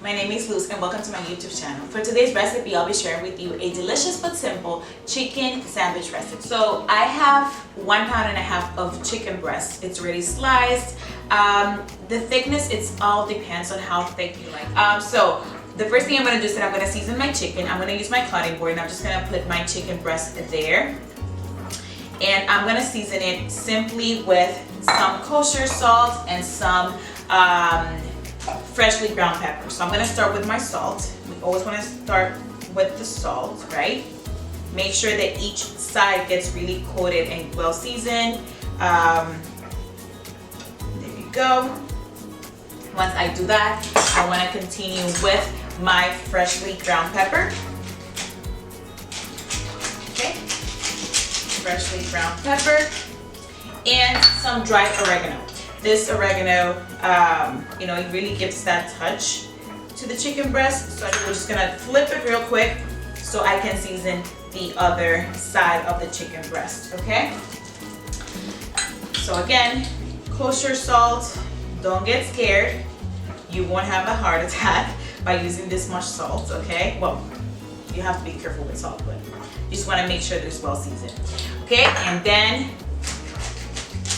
My name is Luz and welcome to my YouTube channel. For today's recipe, I'll be sharing with you a delicious but simple chicken sandwich recipe. So I have 1.5 pounds of chicken breast. It's already sliced. The thickness, it all depends on how thick you like. So the first thing I'm going to do is that I'm going to season my chicken. I'm going to use my cutting board and I'm just going to put my chicken breast there. And I'm going to season it simply with some kosher salt and some freshly ground pepper. So I'm going to start with my salt. We always want to start with the salt, right? Make sure that each side gets really coated and well seasoned. There you go. Once I do that, I want to continue with my freshly ground pepper. Okay, freshly ground pepper and some dried oregano. This oregano, it really gives that touch to the chicken breast. So we're just gonna flip it real quick so I can season the other side of the chicken breast, okay? So again, kosher salt, don't get scared. You won't have a heart attack by using this much salt, okay? Well, you have to be careful with salt, but you just wanna make sure that it's well seasoned. Okay, and then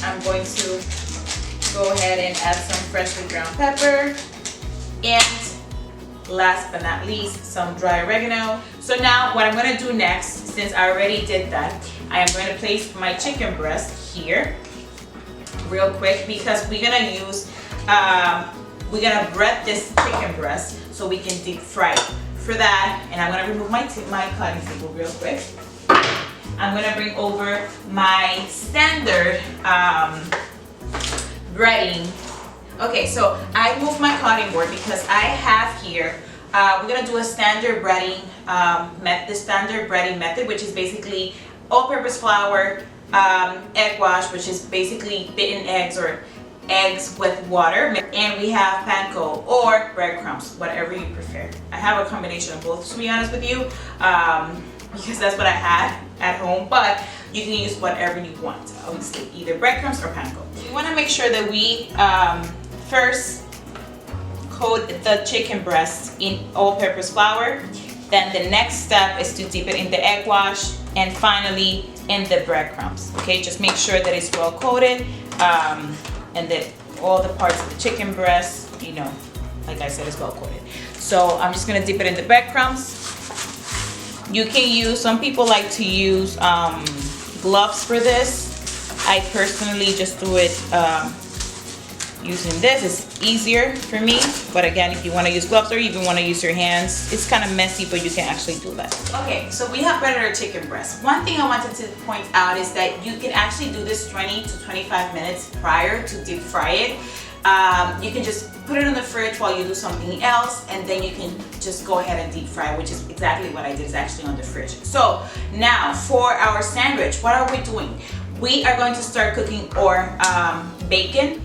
I'm going to go ahead and add some freshly ground pepper and last but not least some dry oregano. So now what I'm going to do next, since I already did that, I am going to place my chicken breast here real quick because we're going to use we're going to bread this chicken breast so we can deep fry it. For that, and I'm going to remove my cutting table real quick. I'm going to bring over my standard breading. Okay, so I moved my cutting board because I have here, we're gonna do a standard breading method, which is basically all-purpose flour, egg wash, which is basically beaten eggs or eggs with water, and we have panko or breadcrumbs, whatever you prefer. I have a combination of both, to be honest with you, because that's what I had at home, but you can use whatever you want, obviously, either breadcrumbs or panko. We want to make sure that we first coat the chicken breast in all-purpose flour. Then the next step is to dip it in the egg wash, and finally in the breadcrumbs. Okay, just make sure that it's well coated and that all the parts of the chicken breast, like I said, is well coated. So I'm just gonna dip it in the breadcrumbs. You can use, some people like to use gloves for this. I personally just do it using this. It's easier for me, but again, if you want to use gloves or even want to use your hands, it's kind of messy, but you can actually do that. Okay, so we have breaded our chicken breast. One thing I wanted to point out is that you can actually do this 20 to 25 minutes prior to deep fry it. You can just put it in the fridge while you do something else, and then you can just go ahead and deep fry, which is exactly what I did, is actually on the fridge. So now for our sandwich, what are we doing? We are going to start cooking our bacon.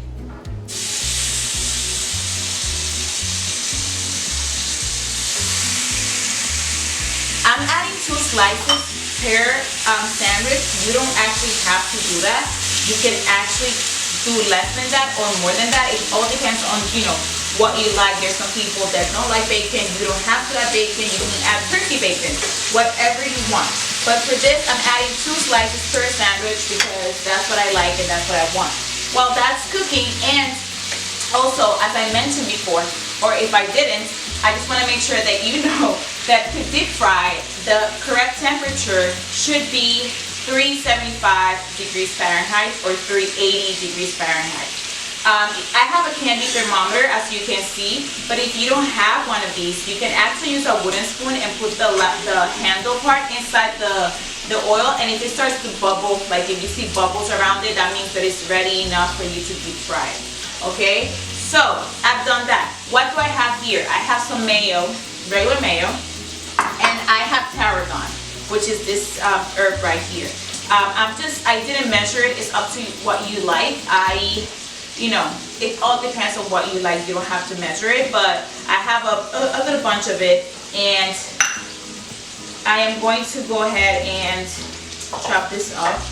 I'm adding 2 slices per sandwich. You don't actually have to do that. You can actually do less than that or more than that. It all depends on what you like. There's some people that don't like bacon. You don't have to add bacon. You can add turkey bacon, whatever you want. But for this, I'm adding 2 slices per sandwich because that's what I like and that's what I want. While that's cooking, and also as I mentioned before, or if I didn't, I just want to make sure that you know that to deep fry, the correct temperature should be 375 degrees Fahrenheit or 380 degrees Fahrenheit. I have a candy thermometer, as you can see, but if you don't have one of these, you can actually use a wooden spoon and put the handle part inside the oil, and if it starts to bubble, like if you see bubbles around it, that means that it's ready enough for you to deep fry it. Okay, so I've done that. What do I have here? I have some mayo, regular mayo, and I have tarragon, which is this herb right here. I didn't measure it. It's up to what you like. It all depends on what you like. You don't have to measure it, but I have a little bunch of it, and I am going to go ahead and chop this up.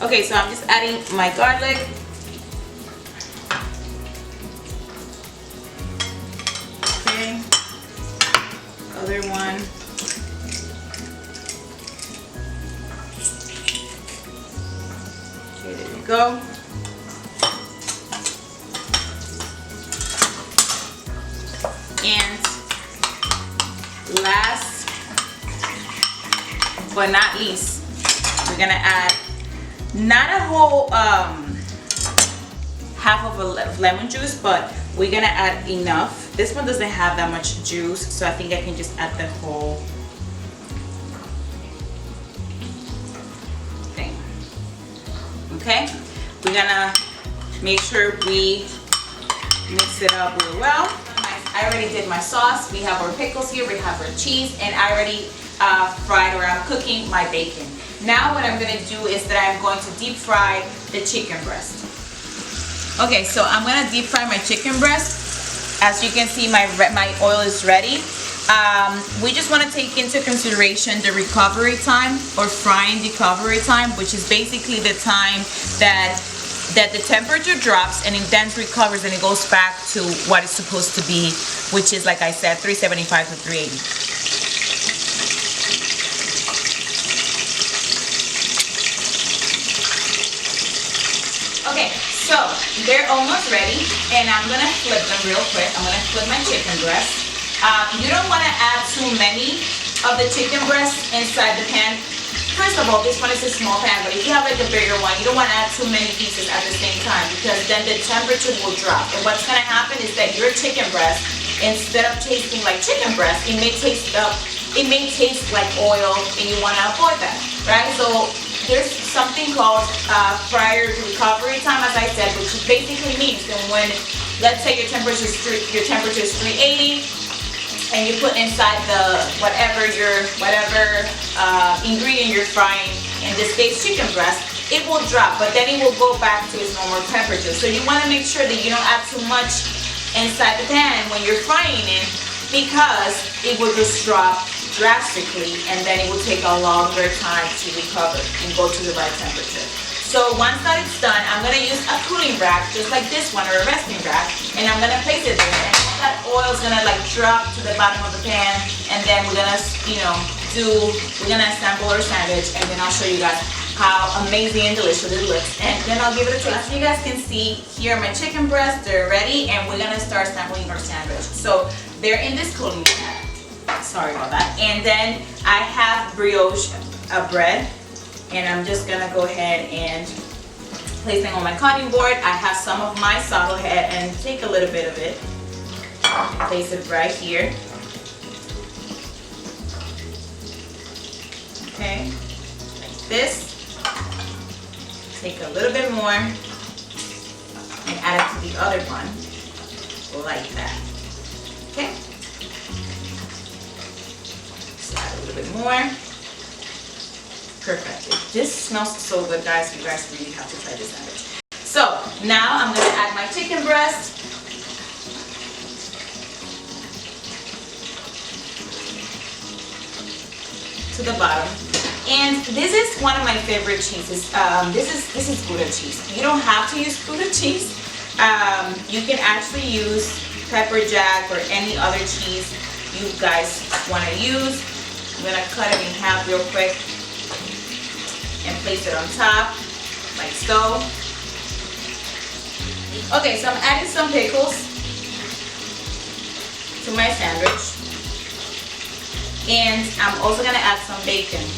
Okay, so I'm just adding my garlic. Okay, other one. Okay, there we go. And last but not least, we're gonna add not a whole half of a lemon juice, but we're gonna add enough. This one doesn't have that much juice, so I think I can just add the whole thing. Okay, we're gonna make sure we mix it up real well. I already did my sauce. We have our pickles here, we have our cheese, and I already fried, or I'm cooking my bacon. Now what I'm gonna do is that I'm going to deep fry the chicken breast. Okay, so I'm gonna deep fry my chicken breast. As you can see, my oil is ready. We just want to take into consideration the recovery time, or frying recovery time, which is basically the time that the temperature drops and it then recovers and it goes back to what it's supposed to be, which is, like I said, 375 to 380. Okay, so they're almost ready, and I'm gonna flip them real quick. I'm gonna flip my chicken breast. You don't want to add too many of the chicken breasts inside the pan. First of all, this one is a small pan, but if you have like a bigger one, you don't want to add too many pieces at the same time, because then the temperature will drop. And what's going to happen is that your chicken breast, instead of tasting like chicken breast, it may taste like oil, and you want to avoid that, right? So there's something called fryer recovery time, as I said, which basically means that when, let's say your temperature is 380, and you put inside the whatever ingredient you're frying, in this case chicken breast, it will drop, but then it will go back to its normal temperature. So you want to make sure that you don't add too much inside the pan when you're frying it, because it will just drop drastically, and then it will take a longer time to recover and go to the right temperature. So once that is done, I'm going to use a cooling rack, just like this one, or a resting rack, and I'm going to place it there. And all that oil is going to like drop to the bottom of the pan, and then we're going to, we're going to assemble our sandwich, and then I'll show you guys how amazing and delicious it looks. And then I'll give it a taste. As you guys can see, here are my chicken breasts, they're ready, and we're going to start assembling our sandwich. So they're in this cooling rack. Sorry about that. And then I have brioche bread, and I'm just gonna go ahead and place them on my cutting board. I have some of my saddle head, and take a little bit of it, place it right here. Okay, like this. Take a little bit more and add it to the other one, like that. Okay. Add a little bit more. Perfect. This smells so good, guys. You guys really have to try this sandwich. So now I'm going to add my chicken breast. To the bottom. And this is one of my favorite cheeses. This is Gouda cheese. You don't have to use Gouda cheese. You can actually use pepper jack or any other cheese you guys want to use. I'm going to cut it in half real quick and place it on top, like so. Okay, so I'm adding some pickles to my sandwich. And I'm also going to add some bacon.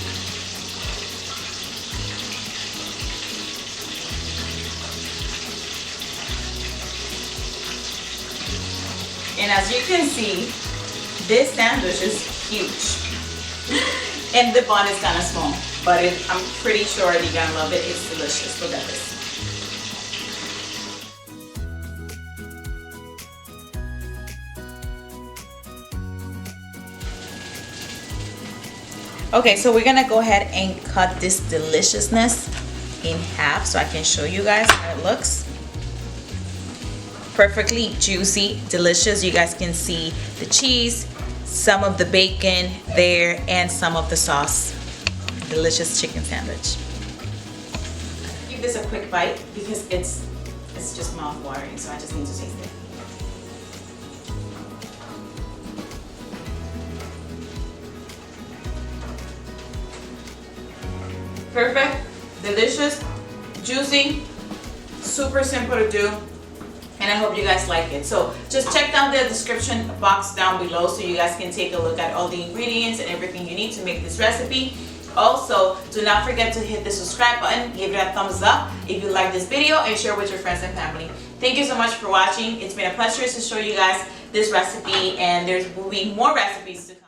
And as you can see, this sandwich is huge. And the bun is kind of small, but I'm pretty sure you're gonna love it. It's delicious. Look at this. Okay, so we're gonna go ahead and cut this deliciousness in half so I can show you guys how it looks. Perfectly juicy, delicious. You guys can see the cheese, some of the bacon there, and some of the sauce. Delicious chicken sandwich. give this a quick bite because it's just mouth-watering, so I just need to taste it. Perfect, delicious, juicy, super simple to do, and I hope you guys like it. So just check down the description box down below so you guys can take a look at all the ingredients and everything you need to make this recipe. Also, do not forget to hit the subscribe button, give it a thumbs up if you like this video, and share with your friends and family. Thank you so much for watching. It's been a pleasure to show you guys this recipe, and there will be more recipes to come.